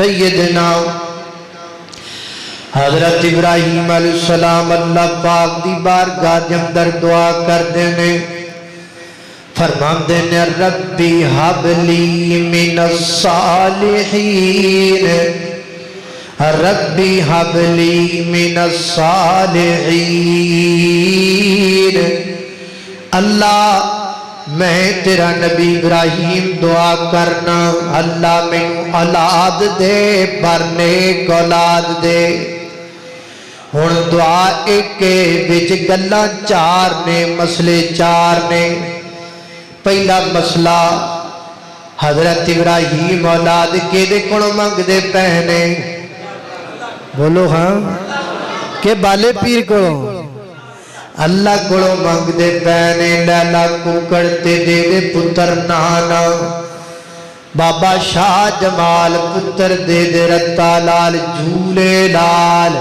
سیدنا حضرت ابراہیم علیہ السلام اللہ پاک دی بارگاہ دے اندر دعا کر دینے، فرمان دینے ربی حب لی من الصالحین، ربی حب لی من الصالحین۔ اللہ میں تیرا نبی ابراہیم دعا کرنا، اللہ میں اولاد دے پر نیک اولاد دے۔ ہن دعا ایک وچ گلاں چار نے، مسئلے چار نے۔ پہلا مسئلہ حضرت ابراہیم اولاد کے دے کون منگ دے پہنے؟ بولو ہاں کہ بالے پیر کو اللہ کو منگ دے پہنے۔ لیلا کو کرتے دے دے پتر نانا، بابا شاہ جمال پتر دے دے رتا لال جھولے لال،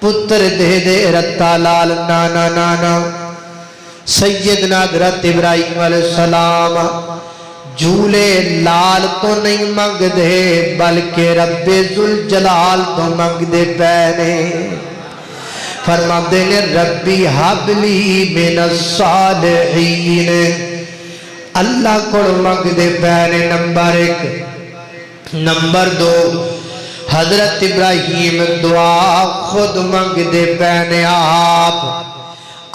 پتر دے دے رتا لال نانا نانا۔ سیدنا حضرت ابراہیم علیہ السلام جھولے لال تو نہیں منگ دے بلکہ رب ذوالجلال تو منگ دے پہنے۔ فرما دینے ربی حبلی من الصالحین، اللہ کو منگ دے پہنے نمبر ایک۔ نمبر دو حضرت ابراہیم دعا خود منگ دے پہنے،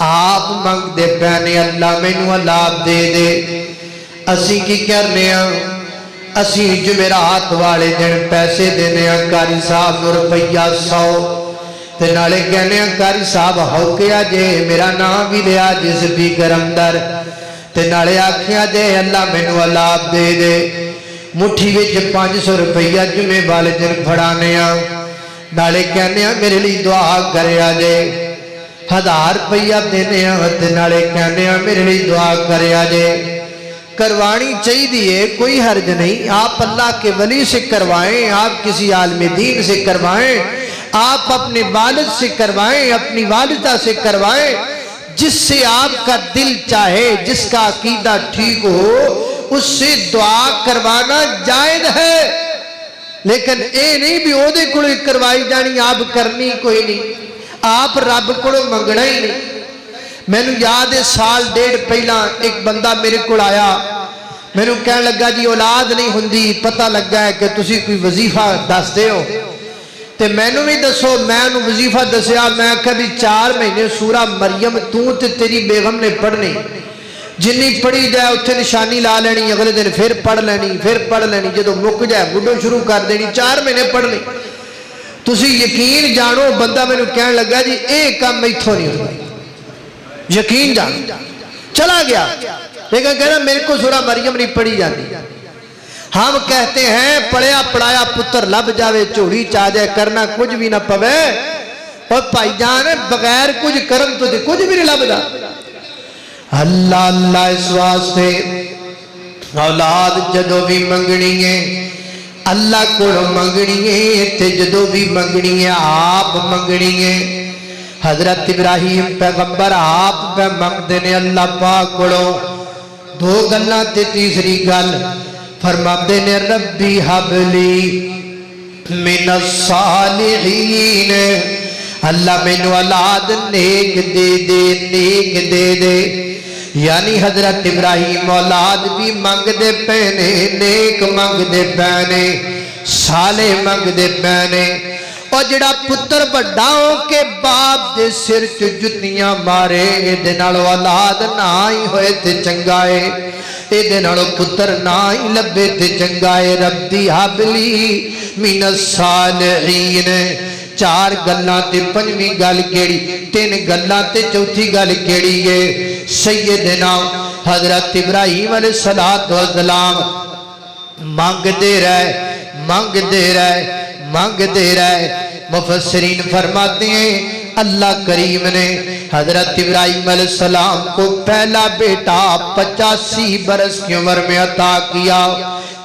آپ منگ دے پہنے اللہ میں نو اولاد دے دے۔ اسی کی کرنے ہیں، اسی جمعرات والے دن پیسے دینے ہیں کاری صاحب روپیہ 100 تے نالے کہنے ہیں کاری صاحب ہو کیا جے میرا نام بھی لیا جس بھی گرمدر تے نالے آکھیا جے اللہ میں نو اولاد دے دے۔ مٹھی وچ 500 روپیہ جمعے والے دن پھڑانے ہیں، نالے کہنے ہیں میرے لیے دعا کرے آجے۔ 1000 روپیہ دینے ہیں تے نالے کہنے ہیں میرے لیے دعا کرے آجے۔ کروانی چاہیے دیئے، کوئی حرج نہیں، آپ اللہ کے ولی سے کروائیں، آپ کسی عالم دین سے کروائیں، آپ اپنے والد سے کروائیں، اپنی والدہ سے کروائیں، جس سے آپ کا دل چاہے، جس کا عقیدہ ٹھیک ہو، اس سے دعا کروانا جائز ہے۔ لیکن اے نہیں بھی او دے کڑو کروائی جانی آپ کرنی کوئی نہیں، آپ رب کڑو منگنا ہی نہیں۔ میں نے یاد ہے سال ڈیڑھ پہلا ایک بندہ میرے کو آیا، میں نے کہنے لگا جی اولاد نہیں ہوندی، پتہ لگا ہے کہ تسی کوئی وظیفہ دس دے ہو تے میں نے بھی دسو۔ میں نے وظیفہ دسیا، میں کہا بھی 4 مہینے سورہ مریم تو تے تیری بیگم نے پڑھنی، جنی پڑھی جائے اتھے نشانی لا لینی، اگلے دن پھر پڑھ لینی، پھر پڑھ لینی، جدو مک جائے بڈو شروع کر دینی، 4 مہینے پڑھنی۔ تسی یقین جانو بندہ میں نے کہنے لگا جی ایک کام میتھو نہیں ہوگا، یقین جان چلا گیا۔ لیکن کہنا میرے کو سورہ مریم نہیں پڑھی جاتی۔ ہم کہتے ہیں پڑھیا پڑھایا پتر لب جاوے چوڑی چاہ جائے، کرنا کچھ بھی نہ پوے، اور پائی جان بغیر کچھ کرم تو دے کچھ بھی نہیں لب دا۔ اللہ اللہ اس واسطے اولاد جدو بھی منگنی ہے اللہ کو منگنی ہے، تے جدو بھی منگنی ہے آپ منگنی ہے۔ حضرت ابراہیم پیغمبر آپ پہ منگ دینے اللہ پاک کڑو۔ 2 گلہ تے تیسری گل فرما دینے ربی حبلی من الصالحین، اللہ میں نو اولاد نیک دے دے، نیک دے دے۔ یعنی حضرت ابراہیم اولاد بھی منگ دے پہنے، نیک منگ دے پہنے، صالح منگ دے پہنے۔ اور جڑا پتر بڑھاؤں کے باپ دے سر چو جتنیاں مارے، اے دنالو اولاد نہ ہی ہوئے تھے چنگائے، اے دنالو پتر نہ ہی لبے تھے چنگائے۔ ربی حبلی من الصالحین۔ 4 گلاں تے 5ویں گل کیڑی، 3 گلاں تے 4تھی گل کیڑی ہے؟ سیدنا حضرت ابراہیم علیہ السلام مانگ دے رہے، مانگ دے رہے، مانگ دے رہے۔ مفسرین فرماتے ہیں اللہ کریم نے حضرت ابراہیم علیہ السلام کو پہلا بیٹا 85 برس کی عمر میں عطا کیا۔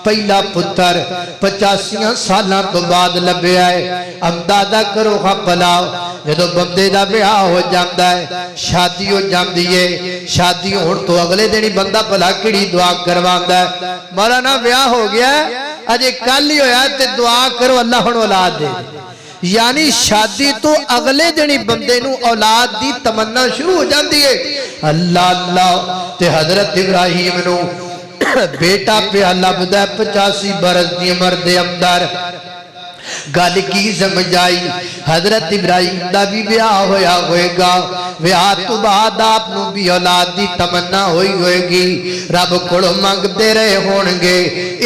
پہلا پتر 85 سالاں تو بعد لبے آئے۔ اندازہ کرو ہاں پلاؤ، جدو بندے دا بیاہ ہو جاندہ ہے، شادی ہو جاندی ہے، شادی ہون تو اگلے دن بندہ پلا کڑی دعا کرواندہ ہے، مولانا بیاہ ہو گیا ہے، اجے کل ہی ہویا تے دعا کرو اللہ ہن اولاد دے یعنی شادی تو اگلے دن بندے نو اولاد دی تمنا شروع ہو جاندی ہے اللہ اللہ تے حضرت ابراہیم نو بیٹا پہ لبدا 85 برس دی عمر دے اندر گل کی سمجھ آئی حضرت ابراہیم دا بھی بیاہ ہویا ہوئے گا بیاہ تو بعد آپ نو بھی اولاد دی تمنا ہوئی ہوئے گی رب کڑو مانگ دے رہے ہونگے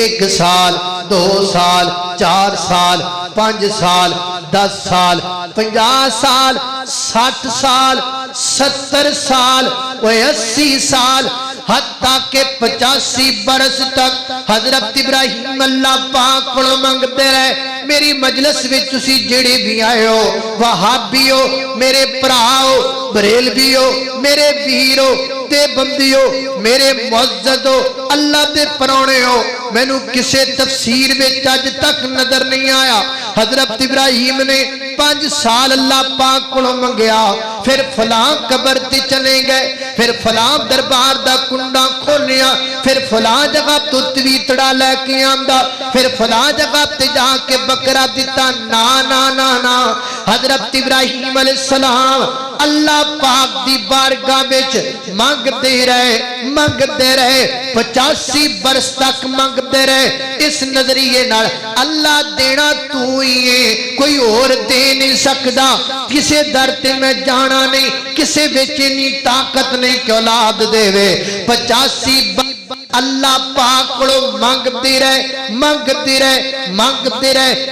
1 سال 2 سال 4 سال 5 سال 10 سال 50 سال 60 سال 70 سال 80 سال حتیٰ کہ 85 برس تک حضرت ابراہیم اللہ پاک کو مانگتے رہے میری مجلس میں تسی جڑے بھی آئے ہو وہابی ہو میرے پراؤ بریلوی ہو میرے ویر ہو تے بندی ہو میرے معزز ہو اللہ دے پرونے ہو میں نو کسے تفسیر میں آج تک نظر نہیں آیا حضرت ابراہیم نے 5 سال اللہ پاک کو منگیا پھر فلاں قبر تے چلے گئے پھر فلاں دربار دا کنڈا کھولیا پھر فلاں جگہ تو تویتڑا لے کے آندا پھر فلاں جگہ تے جا کے بکرا دیتا نا نا نا نا حضرت ابراہیم علیہ السلام اللہ پاک دی بارگاہ وچ مانگ دے رہے 85 برس تک مانگ دے رہے اس نظریے نال اللہ دینا تو ہی ہے کوئی اور دے نہیں سکدا کسے در تے میں جانا نہیں کسے وچ نہیں طاقت نہیں کہ اولاد دے وے 85 اللہ پاک کو مانگتے رہے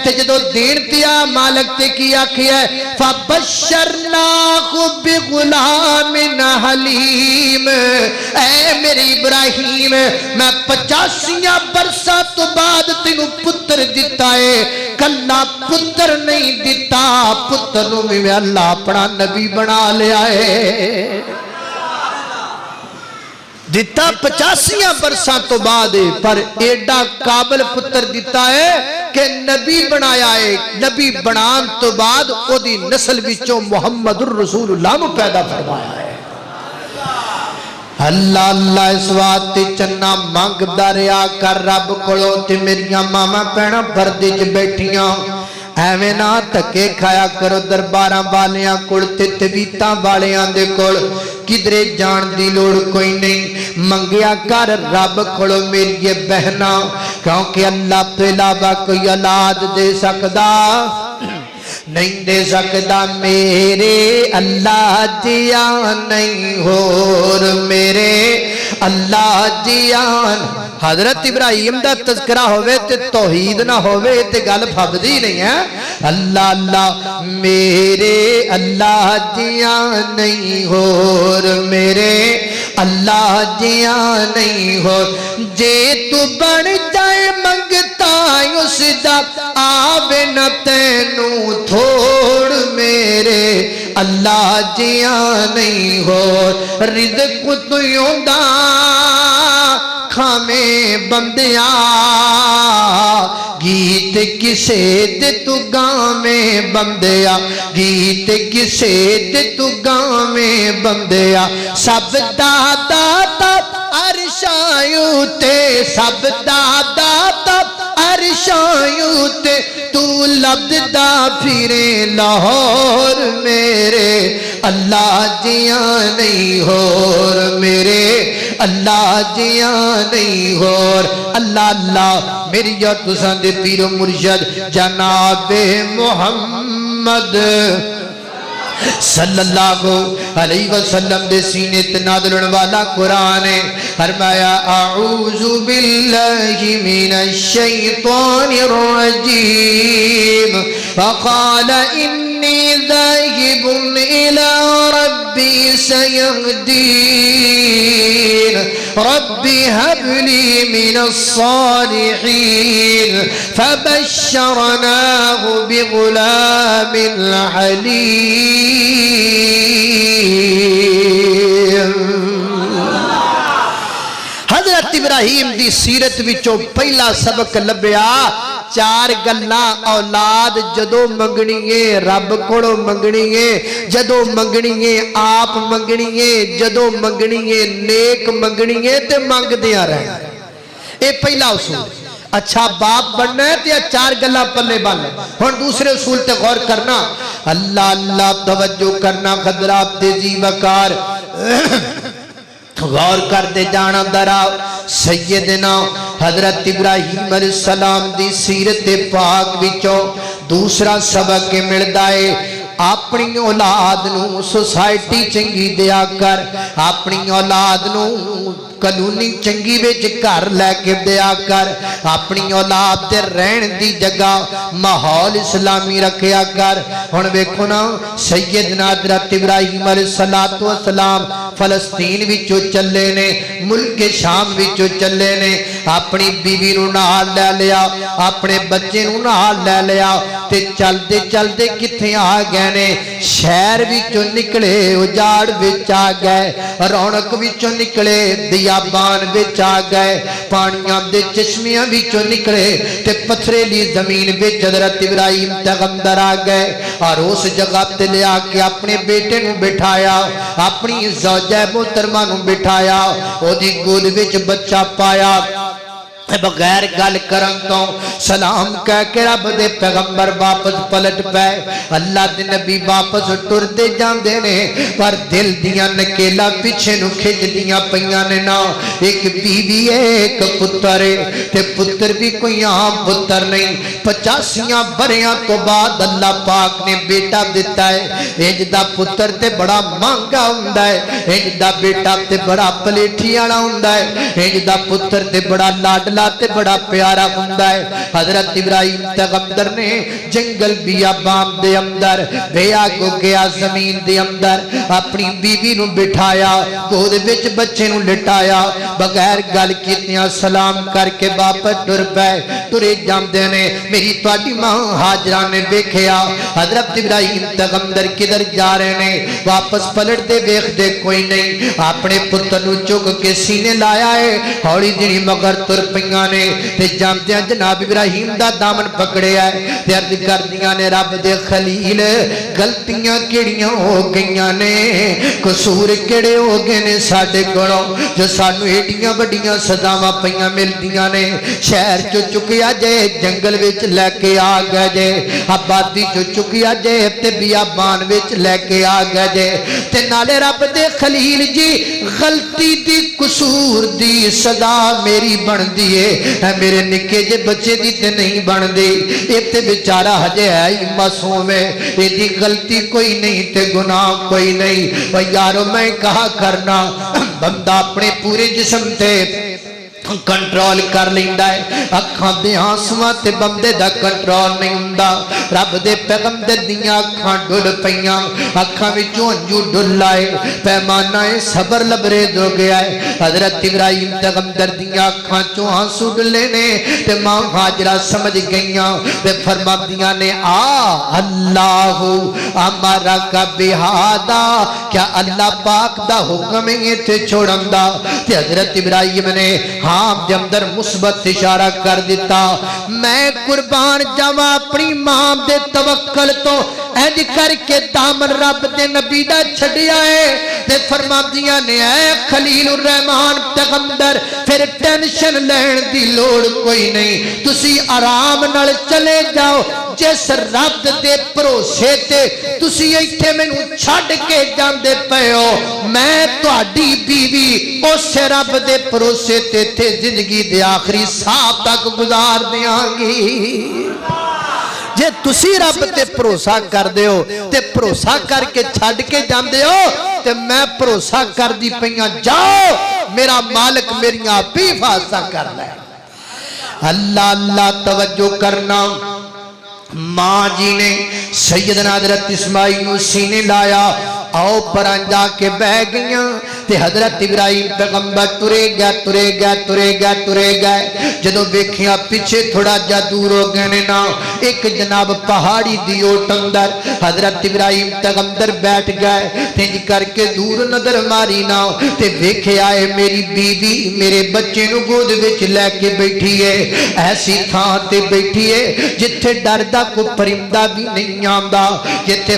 تے جدو دین پیا مالک تے کیا کیا ہے فَبَشَّرْنَاهُ بِغُلَامٍ حَلِيمٍ اے میری ابراہیم میں 85 برسہ تو بعد تینوں پتر دیتا ہے کلا پتر نہیں دیتا پتر نو میں اللہ اپنا نبی بنا لیا ہے دیتا 85 برساں تو بعد پر ایڈا قابل پتر دیتا ہے کہ نبی بنایا ہے نبی بنان تو بعد او دی نسل وچوں محمد الرسول اللہ میں پیدا فرمایا ہے اللہ اللہ اس وقت چنہ مانگ داریا کر رب کھڑو تے میریاں ماما پینا پردے چ بیٹھیاں ایویں نہ تکے کھایا کرو درباراں والیاں کول تے تویتاں والیاں دے کول کدرے جان دی لوڑ کوئی نہیں منگیا کر رب کھڑو میری بہنا کیونکہ اللہ تو علاوہ کوئی اولاد دے سکدا نہیں دے سکدا میرے اللہ جیان نہیں اور میرے اللہ جیان حضرت ابراہیم دا تذکرہ ہوئے تے توحید نہ ہوئے تے گل پھبدی نہیں ہے اللہ اللہ میرے اللہ جیان نہیں اور میرے اللہ جیان نہیں اور جے تو بڑھ جائے منگتا اس دا آوے نہ تینوں تھوڑ میرے اللہ جیان نہیں اور رزق تو یوندا کھامے بندیاں گیت کسے دے تو گاں میں بندیاں گیت کسے دے تو گاں میں بندیاں سب دادا تب عرشایوں تے سب دادا تب عرشایوں تے تو لبد دا پھرے لاہور میرے اللہ جیاں نہیں ہور میرے اللہ جیاں نہیں ہور اللہ اللہ میری یا تساں دے پیر و مرشد جناب محمد صلی اللہ علیہ وسلم دے سینے تنادلن والا قرآن ہے فرمایا اعوذ باللہ من الشیطان الرجیم فقال انی ذاہب الى ربی سیہدین ربی حب لی من الصالحین فبشرناہ بغلام حلیم حضرت ابراہیم دی سیرت وچوں پہلا سبق لبیا 4 گلاں اولاد جدو منگنیے رب کوڑو منگنیے جدو منگنیے آپ منگنیے جدو منگنیے نیک منگنیے تے منگ دیا رہے اے پہلا اصول اچھا باپ بننا ہے تو چار گلا پلے بن ہوں دوسرے اصول تے غور کرنا اللہ اللہ توجہ کرنا حضرات تیزی وقار غور کرتے جانا درا سیدنا حضرت ابراہیم علیہ السلام دی سیرت پاک وچوں دوسرا سبق کے ملدا ہے اپنی اولاد نو سوسائٹی چنگی دیا کر اپنی اولاد نو کلونی چنگی وچ گھر لے کے دیا کر اپنی اولاد تے رہن دی جگہ ماحول اسلامی رکھیا کر ہن ویکھو نا سیدنا حضرت ابراہیم علیہ السلام فلسطین وچوں چلے نے ملک شام وچوں چلے نے اپنی بیوی نو نال لے لیا اپنے بچے نو نال لے لیا تے چلدے چلدے کتھے آ گئے نے شہر وچوں نکلے اجاڑ وچ آ گئے رونق وچوں نکلے بیابان وچ آ گئے پانیاں دے چشمیاں وچوں نکلے تے پتھریلی زمین وچ حضرت ابراہیم پیغمبر آ گئے اور اس جگہ تے لے آ کے اپنے بیٹے نو بٹھایا اپنی زوجہ محترمہ نو بٹھایا او دی گود وچ بچہ پایا بغیر گل کرن تو سلام کہہ کے رب دے پیغمبر واپس پلٹ پے اللہ دے نبی واپس ٹر دے جاندے نے پر دل دیاں نکیلا پیچھے نو کھچ دیاں پیاں نے نا ایک بیوی ہے ایک پتر ہے تے پتر بھی کوئی عام پتر نہیں 85 بریاں تو بعد اللہ پاک نے بیٹا دیتا ہے انج دا پتر تے بڑا مہنگا ہوندا ہے انج دا بیٹا تے بڑا پلیٹھی والا ہوندا ہے انج دا پتر تے بڑا لاڈلا تے بڑا پیارا ہوندا ہے حضرت ابراہیم پیغمبر نے جنگل بیابان دے اندر بیا کو گیا زمین دے اندر اپنی بیوی نو بٹھایا گود وچ بچے نو لٹایا بغیر گل کیتیاں سلام کر کے واپس ٹر پے ٹرے جاندے نے میری تواڈی ماں ہاجرہ نے ویکھیا حضرت ابراہیم پیغمبر کدھر جا رہے نے واپس پلٹ دے ویکھدے کوئی نہیں اپنے پتر نو چک کے سینے لایا ہے ہولی جڑی مگر تر پئی نے تے جاندیاں جناب ابراہیم دا دامن پکڑے آئے تے عرض کردیاں نے رب دے خلیل غلطیاں کیڑیاں ہو گئیاں نے قصور کیڑے ہو گئے نے ساڈے کولوں جو سانو ایڈیاں وڈیاں سزاواں پیاں ملدیاں نے شہر چو چکیا جے جنگل وچ لے کے آ گئے جے آبادی چو چکیا جے تے بیابان وچ لے کے آ گئے جے تے نالے رب دے خلیل جی غلطی دی قصور دی سزا میری بن دی اے میرے نکے جے بچے دی تے نہیں بن دی ایک تے بیچارہ ہجے ہے ہی معصوم ہے یہ دی غلطی کوئی نہیں تے گناہ کوئی نہیں وہ یارو میں کہا کرنا بندہ اپنے پورے جسم تے کنٹرول کر لیندا ہے اکھاں دے آنسواں تے بندے دا کنٹرول نہیں ہوندا رب دے پیغمبر دیاں اکھاں ڈل پیاں اکھاں وچوں انجو ڈل آئے پیمانہ صبر لبریز ہو گیا ہے حضرت ابراہیم پیغمبر دیاں اکھاں چوں آنسو ڈلے نے تے ماں ہاجرہ سمجھ گئیاں تے فرما دیاں نے اللہ ہمارا کا بہادا کیا اللہ پاک دا حکم ہے تے چھوڑندا تے حضرت ابراہیم نے دے اندر مثبت اشارہ کر دیتا میں قربان جاواں اپنی ماں دے توکل تو اینج کر کے دامن رب دے نبی دا چھڈیا ہے تے فرماندیاں نے اے خلیل الرحمان پیغمبر پھر ٹینشن لین دی لوڑ کوئی نہیں تسی آرام نال چلے جاؤ جس رب دے بھروسے تے تسی ایتھے مینوں چھڈ کے جاندے پئے ہو میں تہاڈی بیوی اس رب دے بھروسے تے زندگی دے آخری ساہ تک گزار دیاں گی جے تسی رب تے بھروسہ کر دے ہو تے بھروسہ کر کے چھڈ کے جاندے ہو تے میں بھروسہ کر دی پئیاں جاؤ میرا مالک میری آپ ہی حفاظت کر لے اللہ اللہ توجہ کرنا ماں جی نے سیدنا حضرت اسماعیل نو سینے لایا آؤ پران جا کے بہ گئیاں تے حضرت ابراہیم پیغمبر ترے گئے جدو بیکھیاں پیچھے تھوڑا جا دور ہو گئے نا ایک جناب پہاڑی دیوٹ اندر حضرت ابراہیم پیغمبر بیٹھ گئے تینج کر کے دور نظر ماری نا تے بیکھے آئے میری بیوی میرے بچے نو گود وچ لے کے بیٹھی ہے ایسی تھاں تے بیٹھی ہے جتھے ڈر دا کو پرندہ بھی نہیں آندا جتھے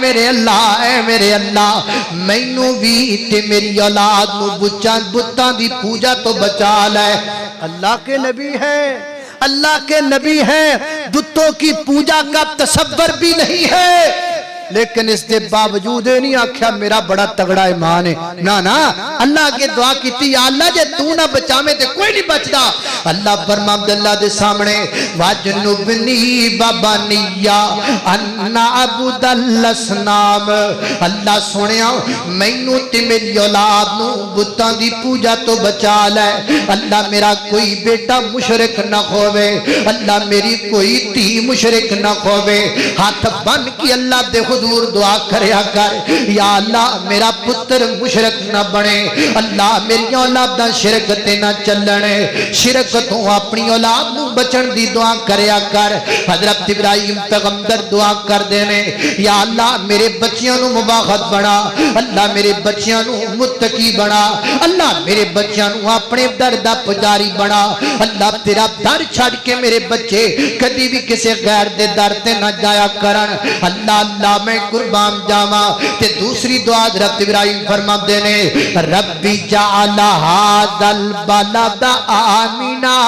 میرے اللہ اے میرے اللہ مینوں بھی تے میری اولاد نو بتاں دی پوجا تو بچا لے۔ اللہ کے نبی ہے، اللہ کے نبی ہیں، بتوں کی پوجا کا تصور بھی نہیں ہے، لیکن اس دے باوجود نہیں آکھیا میرا بڑا تگڑا ایمان ہے، نا اللہ کے دعا کیتی یا اللہ جے تو نہ بچامے تے کوئی نہیں بچدا۔ اللہ فرماندے اللہ دے سامنے واجنبنی بابانیا ان عبد الاسنام، اللہ سنیا مینوں تے میری اولاد نو بتاں دی پوجا تو بچا لے۔ اللہ میرا کوئی بیٹا مشرک نہ ہووے، اللہ میری کوئی تھی مشرک نہ ہووے۔ ہاتھ بن کے اللہ دے حضور دعا کریا کر یا اللہ میرا پتر مشرک نہ بنے، اللہ میری اولاد شرک تے نہ چلنے، شرک تو اپنی اولاد نو بچن دی دعا کریا کر۔ حضرت ابراہیم پیغمبر دعا کر دینے یا اللہ میرے بچیاں نو مباغت بنا، اللہ میرے بچیاں نو متقی بنا، اللہ میرے بچیاں نو اپنے در دا پجاری بنا۔ اللہ تیرا در چھڑ کے میرے بچے کدی بھی کسی غیر دے در تے نہ جایا کرن، اللہ میں قربان جاواں۔ تے دوسری دعا حضرت ابراہیم فرماندے نے ربی جعل ھذا البلد آمنا،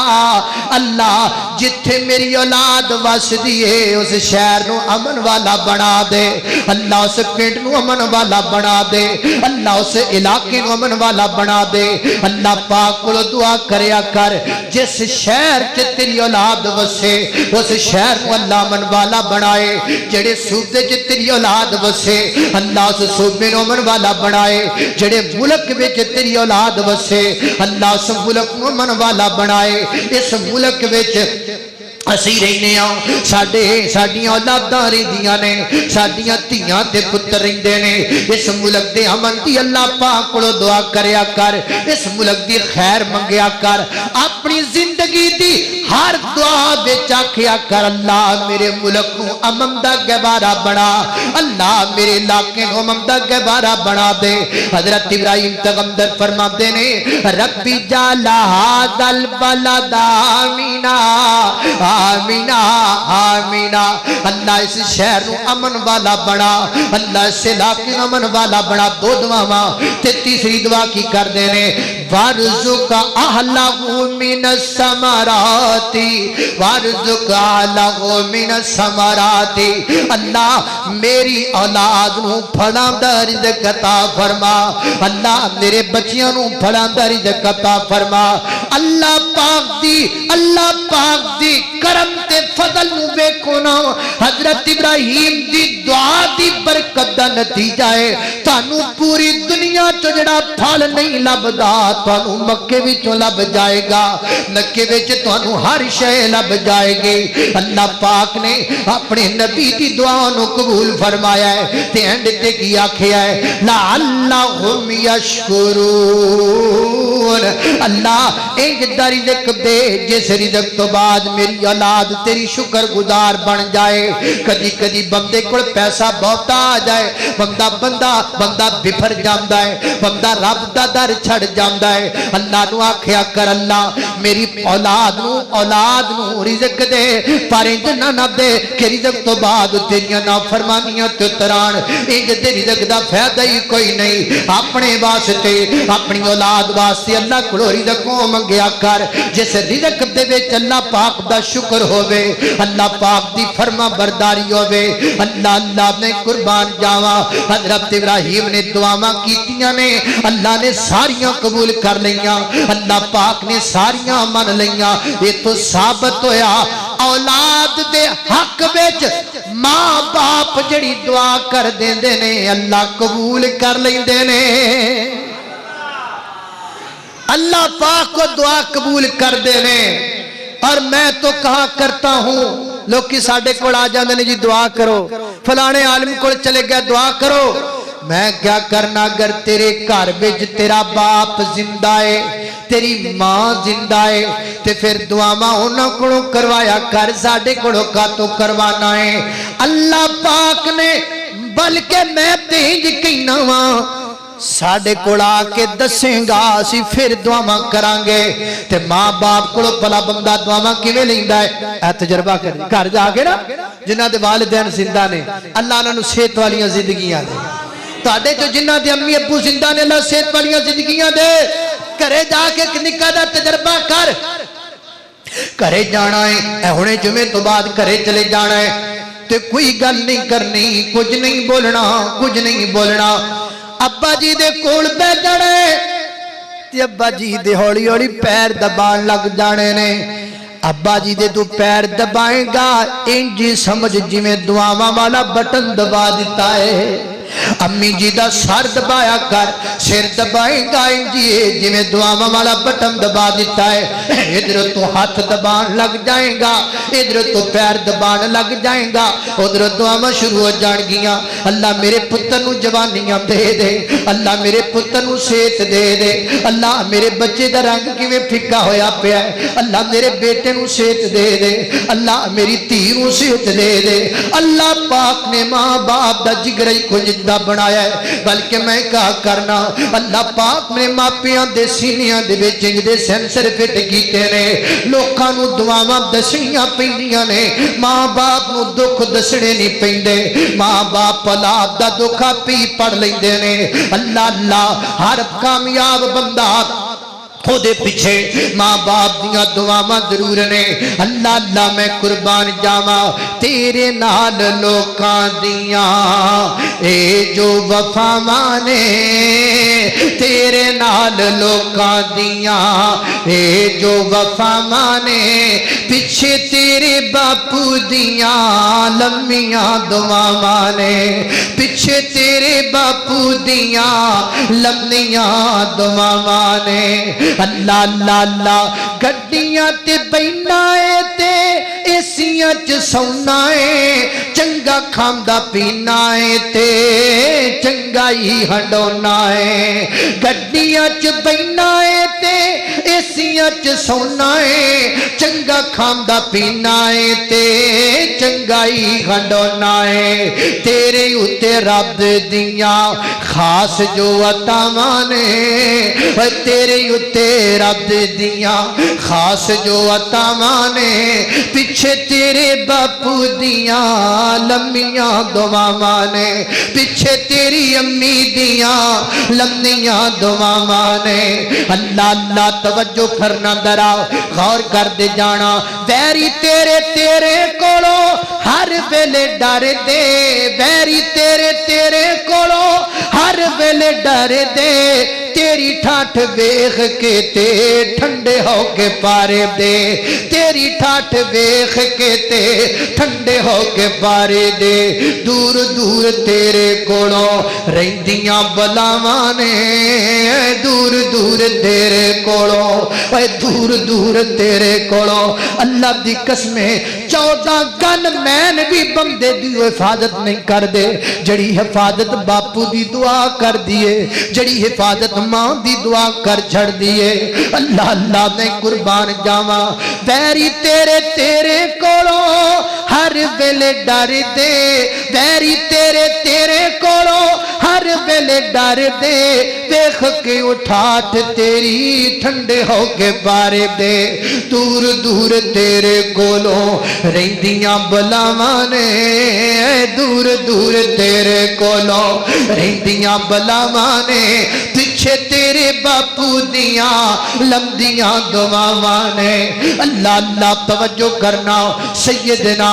اللہ جتھے میری اولاد وسدی ہے اس شہر نو امن والا بنا دے، اللہ اس پنڈ نو امن والا بنا دے، اللہ اس علاقے نو امن والا بنا دے۔ اللہ پاک کو دعا کریا کر جس شہر چ تیری اولاد وسے اس شہر کو اللہ امن والا بنائے، جڑے صوبے چ تیری اولاد وسے اللہ اس صوبے نو امن والا بنائے، جڑے ملک وچ تیری اولاد وسے اللہ اس ملک نو امن والا بنائے۔ اس ملک وچ اسی رہنے آؤں ساڑیاں اولاداں رہدیاں نے، ساڑیاں تیاں تے پتر رہندے نے، اس ملک دے امن دی اللہ پاک کو دعا کریا کر، اس ملک دی خیر منگیا کر، اپنی زندگی دی ہر دعا بیچا کیا کر اللہ میرے ملک کو امن دا گہوارہ بنا، اللہ میرے علاقے کو امن دا گہوارہ بنا دے۔ حضرت ابراہیم پیغمبر فرماتے نے ربی جعل ھذا البلد آمنا آمینہ آمینہ، اللہ اس شہر نو امن والا بنا، اللہ اس علاقے نو امن والا بنا۔ دو دعاواں تے تیسری دعا کی کر دینے وارزق اہلہ من الثمرات وارزق اہلہ من الثمرات، اللہ میری اولاد نو پھلاں دا رزق عطا فرما، اللہ میرے بچیاں نو پھلاں دا رزق عطا فرما۔ اللہ پاک دی کرم تے فضل نو ویکھو نا، حضرت ابراہیم دی دعا دی برکت دا نتیجہ ہے تانوں پوری دنیا چ جڑا پھل نہیں لبدا تانوں مکے وچوں لب جائے گا، مکے وچ تانوں ہر شے لب جائے گی۔ اللہ پاک نے اپنے نبی دی دعا نو قبول فرمایا ہے تے اینڈ تے کی آکھیا ہے لعلہم یشکرون، اللہ انج دا رزق دے جس رزق تو بعد میری اولاد تیری شکر گزار بن جائے۔ کدی کدی بندے کو پیسہ بہتا آ جائے، بندہ بفر جاندا ہے، بندہ رب دا در چھڑ جاندا ہے۔ اللہ نو آکھیا کر اللہ میری اولاد نو رزق دے، پر انج نہ دے کہ رزق تو بعد تیریاں نافرمانیاں تے اتران، انج تے رزق دا فائدہ ہی کوئی نہیں۔ اپنے واسطے اپنی اولاد واسطے اللہ کو رزق منگیا کر جس رزق دے وچ اللہ پاک دا شکر ہووے، اللہ پاک دی فرما برداری ہووے۔ اللہ میں قربان جاواں حضرت ابراہیم نے دعاواں کیتیاں نے، اللہ نے ساریاں قبول کر لیاں، اللہ پاک نے ساریاں من لیاں۔ یہ تو ثابت ہویا اولاد دے حق وچ ماں باپ جڑی دعا کر دیندے نے اللہ قبول کر لیندے نے، اللہ پاک کو دعا قبول کر دینے۔ اور میں تو کہا کرتا ہوں لوگ کی ساڑھے کو آ جاندے نے جی دعا کرو، فلانے عالم کو چلے گیا دعا کرو۔ میں کیا کرنا اگر تیرے گھر وچ تیرا باپ زندہ ہے، تیری ماں زندہ ہے، تے پھر دعاواں انہاں کولوں کروایا کر، ساڈے کولوں کاتوں کروانا ہے۔ اللہ پاک نے بلکہ میں تینج کہنا واں ساڑھے کوڑا کے دسیں گا اسی پھر دعاواں کرانگے تے ماں باپ کو پلا بندہ دعاواں کیویں لیندا ہے، اے تجربہ کر گھر جا کے نا جنہاں دے والدین زندہ نے اللہ انہاں نوں صحت والیاں زندگیاں دے تہاڈے جو جنہاں دے امی ابو زندہ نے اللہ صحت والیاں زندگیاں دے گھرے جا کے ایک نکا دا تجربہ کر گھرے جانا ہے اے ہونے جمعے تو بعد گھرے چلے جانا ہے تے کوئی گل نہیں کرنی کچھ نہیں بولنا ابا جی دے کول بیٹھ جانا ہے تے ابا جی دے ہولی ہولی پیر دبان لگ جانے نے ابا جی دے تو پیر دبائیں گا انجی سمجھ جی میں دعاواں والا بٹن دبا دیتا ہے امی جی دا سر دبایا کر سر دبائیں گا انجی جی میں دعاواں والا بٹن دبا دیتا ہے ادھر تو ہاتھ دبان لگ جائیں گا ادھر تو پیر دبان لگ جائیں گا ادھر دعاواں شروع ہو جان گیاں اللہ میرے پتر نو جوانیاں دے دے اللہ میرے پتر نو صحت دے دے اللہ میرے بچے دا رنگ کیویں پھکا ہویا پیا ہے اللہ میرے بیٹے نو صحت دے دے اللہ میری دھی نو صحت دے دے اللہ پاک نے ماں باپ دا جگر ہی کچھ دا بنایا ہے بلکہ میں کہا کرنا اللہ پاک نے ماپیاں دے سینیاں دے وچ دے سینسر فٹ کیتے نے لوکاں نو دعاواں دسنیاں پیندیاں نے ماں باپ نو دکھ دسنے نہیں پیندے ماں باپ اولاد دا دکھ پی پڑھ لیندے نے اللہ اللہ ہر کامیاب بندہ ہو دے پیچھے ماں باپ دیاں دعاواں ضرور نے اللہ اللہ میں قربان جاواں تیرے نال لوکاں دیاں اے جو وفاواں نے تیرے نال لوکاں دیاں اے جو وفاواں نے پیچھے تیرے باپو دیاں لمیاں دعاواں نے پیچھے تیرے باپو دیاں لمیاں دعاواں نے اللہ اللہ اللہ گڈیاں تے بینا ہے تے ایسیاں چ سونا ہے چنگا کھاندا پینا ہے تے چنگا ہی ہنڈونا ہے گڈیاں چ بینا ہے تے ایسیاں چ سونا ہے چنگا کھاندا پینا ہے تے چنگا ہی ہنڈونا ہے تیرے اتے رب دیاں خاص جو عطاواں نے تیرے اتے رب دیاں خاص جو عطاواں نے پیچھے تیرے باپو دیاں لمیاں دعاواں نے پیچھے تیری امی دیاں لمیاں دعاواں نے اللہ اللہ توجہ کرنا درا غور کر دے جانا ویری تیرے کولو ہر ویلے ڈر دے ویری تیرے کولو ہر ویلے ڈر دے تیری ٹھاٹھ ویخ کے تے ٹھنڈے ہو کے پارے دے تیری ٹھاٹھ ویخ کے تے ٹھنڈے ہو کے پارے دے دور دور تیرے کولوں رہندیاں بلاواں نے دور دور تیرے کولوں دور دور تیرے کولوں اللہ دی قسمیں 14 گن مین بھی بندے دی حفاظت نہیں کر دے جڑی حفاظت باپو دی دعا کر دیے جڑی حفاظت ماں دی دعا کر چھڑ دیے اللہ اللہ میں قربان جاواں ویری تیرے کولوں ہر ویلے ڈر دے ویری تیرے کولوں ہر ویلے ڈر دے دیکھ کے اٹھاٹ تیری ٹھنڈے ہو کے پارے دے دور دور تیرے کولوں رہندیاں بلاواں نے دور دور تیرے کولوں رہندیاں بلاواں نے پیچھے تیرے باپو دیاں لمدیاں دعاواں نے اللہ اللہ توجہ کرنا سیدنا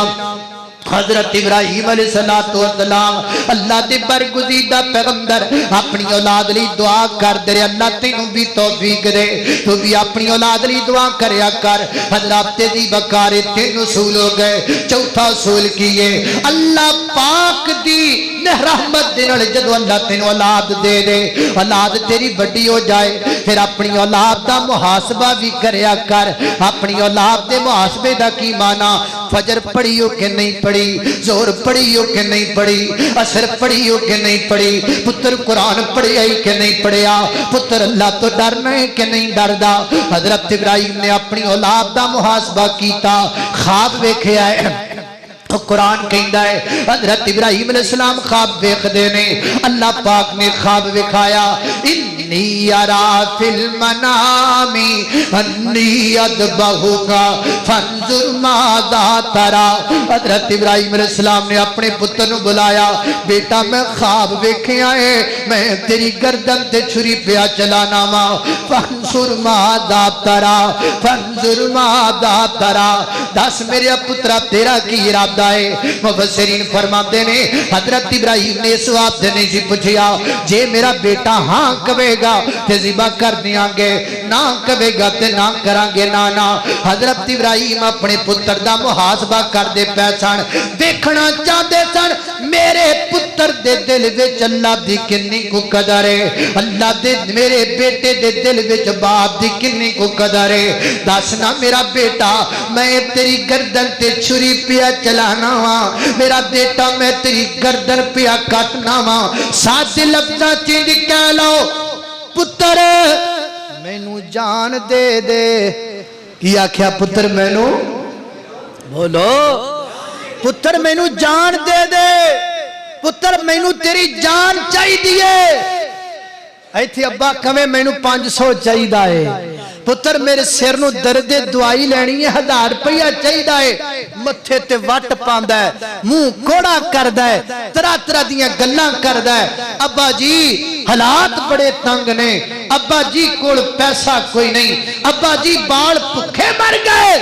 حضرت ابراہیم علیہ السلام اللہ دے برگزیدہ پیغمبر اپنی اولاد لی دعا کر دے اللہ تینوں بھی توفیق دے تو بھی اپنی اولاد لی دعا کریا کر حضرت دی بکارے تین اصول ہو گئے چوتھا اصول کیے اللہ پاک دی رحمت دینال جدو اللہ تینوں اولاد دے دے اولاد تیری بڑی ہو جائے پھر اپنی اولاد دا محاسبہ بھی کریا کر اپنی اولاد دے محاسبے دا کی مانا فجر پڑھی ہو کہ نہیں پڑھی زور پڑھی ہو کہ نہیں پڑھی عصر پڑھی ہو کہ نہیں پڑھی پتر قرآن پڑھی ہے کہ نہیں پڑھیا پتر اللہ تو ڈرنا ہے کہ نہیں ڈردا حضرت ابراہیم نے اپنی اولاد دا محاسبہ کیتا خواب ویکھیا ہے تو قرآن کہندا ہے حضرت ابراہیم علیہ السلام خواب دیکھدے نے اللہ پاک نے خواب دکھایا انی ارا فی المنام انی اذبحک فانظر ماذا ترى حضرت ابراہیم علیہ السلام نے اپنے پتر نو بلایا بیٹا میں خواب ویکھیا ہے میں تیری گردن تے چھری پیا چلانا وا فانظر ماذا ترى فانظر ماذا ترى دس میرے پترا تیرا کی ارادہ مفسرین فرماتے نے حضرت ابراہیم نے اس وقت نے جی پوچھیا جے میرا بیٹا ہاں کہے گا تے ذبح کر دیاں گے نہ کہے گا تے نہ کران گے نا حضرت ابراہیم اپنے پتر دا محاسبہ کر دے پہچان دیکھنا چاہتے سن میرے پتر دے دل وچ اللہ دی کنی کو قدر ہے اللہ دے میرے بیٹے دے دل وچ باپ دی کنی کو قدر ہے دسنا میرا بیٹا میں تیری گردن تے چھری پیا چلا میرا بیٹا میں تیری گردن پیا کٹنا وا ساتھ لفظاں چینج کہہ لو پتر مینو جان دے دے کی آکھیا پتر مینو بولو پتر مینو جان دے دے پتر مینو تیری جان چاہی دیئے ایتھے ابا کمیں مینو 500 چاہی دائے پتر میرے سر نو درد دعائی لینی ہے 1000 روپیہ چاہیدہ ہے متھے تے وٹ پاندا ہے منہ کوڑا کردا ہے طرح طرح دیاں گلاں کردا ہے ابا جی حالات بڑے تنگ نے ابا جی کول پیسہ کوئی نہیں ابا جی بال بھکھے مر گئے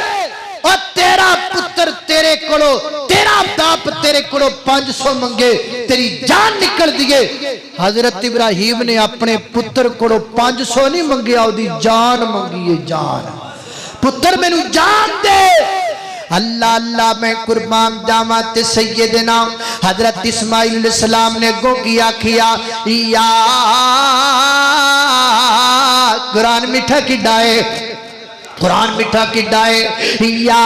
اور تیرا پتر تیرے کولو تیرا باپ تیرے کولو 500 منگے تیری جان نکل دیئے حضرت ابراہیم نے اپنے پتر کولو 500 نہیں منگے آؤ دی جان منگیے جان پتر میں نو جان دے اللہ اللہ میں قربان جامعت سیدنا حضرت اسماعیل علیہ السلام نے گو کیا یا قرآن میٹھا کی ڈائے قرآن میٹھا کی ڈائے یا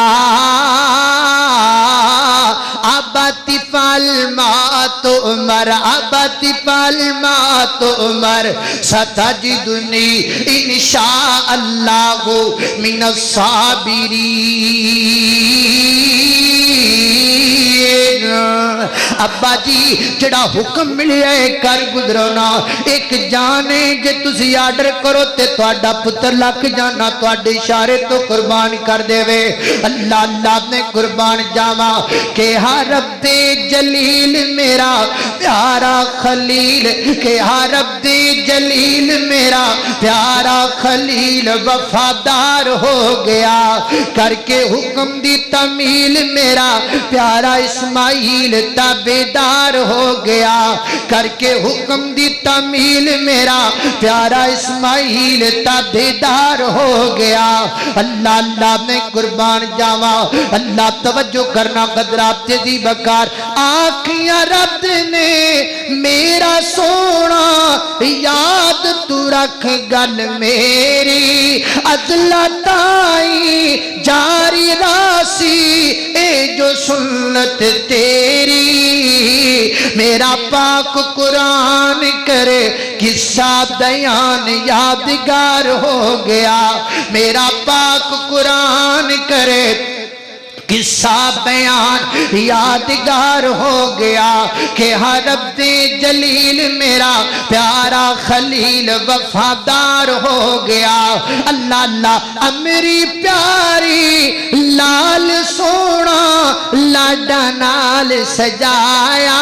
ابتی فالمات عمر ابتی فالمات عمر ستجدنی انشاءاللہ من الصابرین ابا جی جڑا حکم ملے ہے کر گزرونا ایک جانے جے تسی آرڈر کرو تے توڑا پتر لکھ جانا توڑے اشارے تو قربان کر دے وے اللہ اللہ نے قربان جاما کہ ہاں رب جلیل میرا پیارا خلیل کہ ہاں رب جلیل میرا پیارا خلیل وفادار ہو گیا کر کے حکم دی تمیل میرا پیارا اسماعیل تابیدار ہو گیا کر کے حکم دی تمیل میرا پیارا اسماعیل تابیدار ہو گیا اللہ اللہ میں قربان جاوا اللہ توجہ کرنا قدرات تیزی بکار آنکھیاں رب نے میرا سونا یاد تو رکھ گل میری ازلا تائی جاری راسی اے جو سنت تیری میرا پاک قرآن کرے قصہ بیان یادگار ہو گیا میرا پاک قرآن کرے قصہ بیان یادگار ہو گیا کہ ہر رب جلیل میرا پیارا خلیل وفادار ہو گیا اللہ اللہ امری پیاری لال سونا لاڈا نال سجایا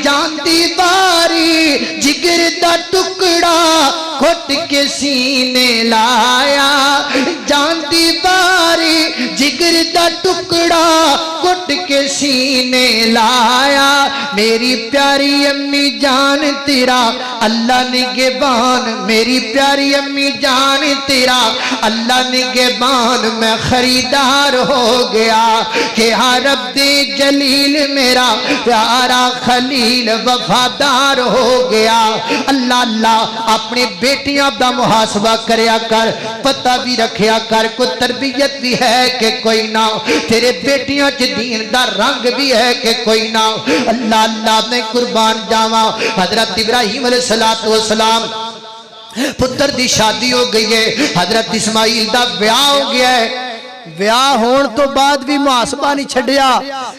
جانتی باری جگر دا ٹکڑا کھٹ کے سینے لایا جانتی باری جگر دا ٹکڑا کٹ کے سینے لایا میری پیاری امی جان تیرا اللہ نگہبان میری پیاری امی جان تیرا اللہ نگہبان میں خریدار ہو گیا کہ ہاں رب جلیل میرا پیارا خلیل وفادار ہو گیا اللہ اللہ اپنی بیٹیاں دا محاسبہ کریا کر پتہ بھی رکھیا کر کوئی تربیت بھی ہے کہ کوئی نہ تیرے بیٹیاں چ دین دا رنگ بھی ہے کہ کوئی نہ اللہ اللہ نے قربان جاواں حضرت ابراہیم علیہ السلام پتر دی شادی ہو گئی ہے حضرت اسماعیل دا بیاہ ہو گیا ہے ਵਿਆਹ ਹੋਣ ਤੋਂ ਬਾਅਦ ਵੀ ਮੁਹਾਸਬਾ ਨਹੀਂ ਛੱਡਿਆ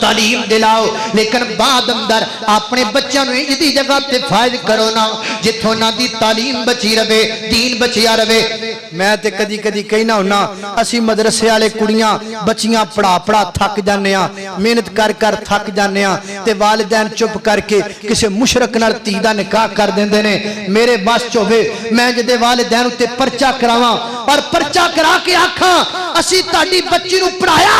تعلیم دلاؤ، لیکن بعد اندر اپنے بچوں نے ادھی جگہ تے فائد کرو نا جتھوں نہ دی تعلیم بچی رہے، دین بچیا رہے۔ میں تے کدی کدی کہنا ہونا اسی مدرسے والے کڑیاں بچیاں پڑھا تھک جانے ہاں، محنت کر تھک جانے ہاں، تے والدین چپ کر کے کسی مشرک نال دھی دا نکاح کر دیندے نے۔ میرے بس چوبے میں جدے والدین تے پرچہ کراواں اور پرچہ کرا کے آکھاں اسی تہاڈی بچی نو پڑھایا،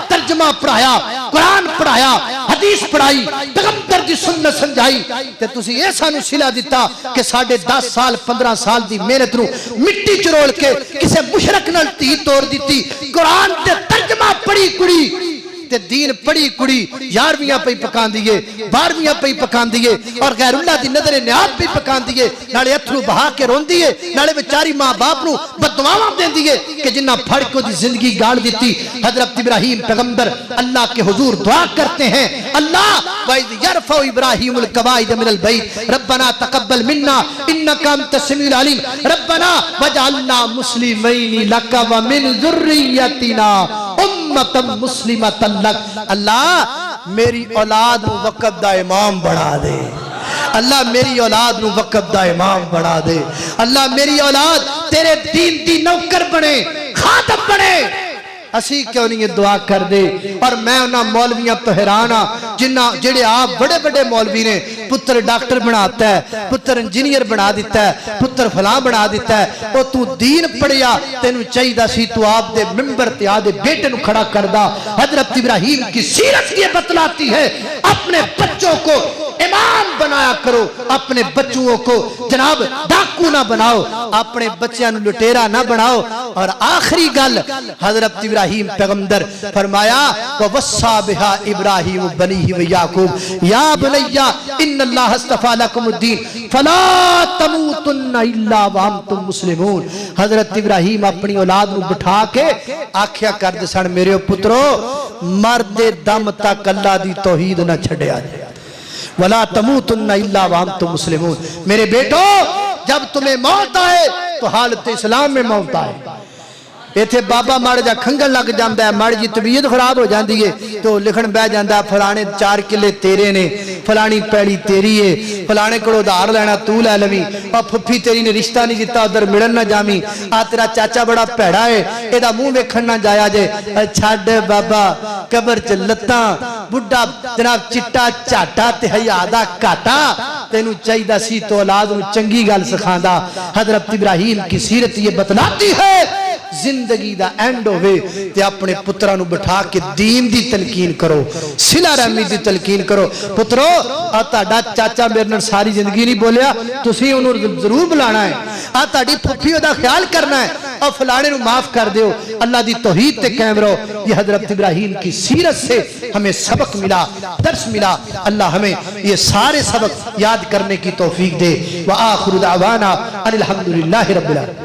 ترجمہ پڑھایا، قرآن پڑھایا، حدیث پڑھائی، پیغمبر دی سنت سمجھائی، تے تسی یہ سانو صلہ دیتا کہ ساڑھے 10 سال 15 سال دی محنت نو مٹی چرول کے کسے مشرک نال تھی توڑ دیتی۔ قرآن تے ترجمہ پڑھی کڑی تے دین پڑھی کڑی 11ویں پہ پکان دیئے، 12ویں پہ پکان دیئے، اور غیر اللہ دی نظر نیاد پہ پکان دیئے، نالے اتھرو بہا کے رون دیئے، نالے بیچاری ماں باپ نو بددعاواں دین دیئے کہ جنہ پھڑ کو دی زندگی گاڑ دیتی۔ حضرت ابراہیم پیغمبر اللہ کے حضور دعا کرتے ہیں، اللہ وَإِذْ يَرْفَعُ إِبْرَاهِيمُ الْقَوَاعِدَ مِنَ الْبَيْتِ رَبَّنَا تَقَبَّلْ مِنَّا إِنَّكَ أَنْتَ السَّمِيعُ الْعَلِيمُ رَبَّنَا وَاجْعَلْنَا مُسْلِمَيْنِ لَكَ وَمِنْ ذُرِّيَّتِنَا اُمَّةً مُسْلِمَةً لَكَ۔ اللہ میری اولاد نو وقت دا امام بنا دے، اللہ میری اولاد نو وقت دا امام بنا دے، اللہ میری اولاد تیرے دین دی نوکر بنے، خادم بنے۔ اسی کیوں نہیں یہ دعا کر دے؟ اور میں انہاں مولویاں تو حیرانہ جڑے آپ بڑے بڑے مولوی نے، پتر ڈاکٹر بناتا ہے، پتر انجینئر بنا دیتا ہے، پتر فلاں بنا دیتا ہے، وہ تو دین پڑھیا تینوں چاہی دا سی تو آپ دے ممبر تے آدھے بیٹے نو کھڑا کردہ۔ حضرت ابراہیم کی سیرت یہ بتلاتی ہے اپنے بچوں کو امام بنایا کرو، اپنے بچوں کو جناب ڈاکو نہ بناؤ، اپنے بچیاں نو لٹیرا نہ بناؤ۔ اور آخری گل حضرت ابراہیم پیغمبر فرمایا وَوَصَّى بِهَا إِبْرَاهِيمُ بَنِيهِ وَيَعْقُوبُ يَا بُنَيَّ إِنَّ اللَّهَ اصْطَفَىٰ لَكُمُ الدِّينَ فَلَا تَمُوتُنَّ إِلَّا وَأَنْتُمْ مُسْلِمُونَ۔ حضرت ابراہیم اپنی اولاد نو بٹھا کے آکھیا کرد سن میرے پترو مرد دم تک اللہ دی توحید نہ چھڑیا جائے، وَلَا تَمُوتُنَّ إِلَّا وَأَنْتُمْ مُسْلِمُونَ۔ میرے بیٹو جب تمہیں موت آئے تو حالت اسلام میں موت آئے۔ ایتھے بابا ماڑ جا کھنگل لگ جاندہ ہے، ماڑ جی طبیعت خراب ہو جاندی ہے تو لکھن بہ جاندہ ہے فلانے 4 کلے تیرے نے، فلانی پیڑی تیری ہے، فلانے کڑو دار لینا تو لے لوی، اور پھپھی تیری نے رشتہ نہیں دیتا ادھر مڑن نہ جامی، تیرا چاچا بڑا پیڑا ہے ایدہ منہ ویکھن نہ جایا جے۔ چھاڑ بابا قبر چلتاں بڑھا جناب چٹا چاٹا تے حیادہ کاٹا، تینو چاہیدہ سی تو اولاد چنگی گل سکھاندہ۔ حضرت ابراہیم کی سیرت یہ بتلاتی ہے زندگی دا اینڈ ہوئے تے اپنے پترہ نو بٹھا کے دین دی تلقین کرو، صلہ رحمی دی تلقین کرو۔ پترو آتاڑا چاچا میرے ساری زندگی نہیں بولیا، تسی انہوں ضرور بلانا ہے، آتاڑی پھپیوں دا خیال کرنا ہے، اور فلانے نو معاف کر دیو، اللہ دی توحید تے قائم رہو۔ یہ حضرت ابراہیم کی سیرت سے ہمیں سبق ملا، درس ملا۔ اللہ ہمیں یہ سارے سبق یاد کرنے کی توفیق دے۔ وآخر دعوانا ان الحمدللہ رب العالمین۔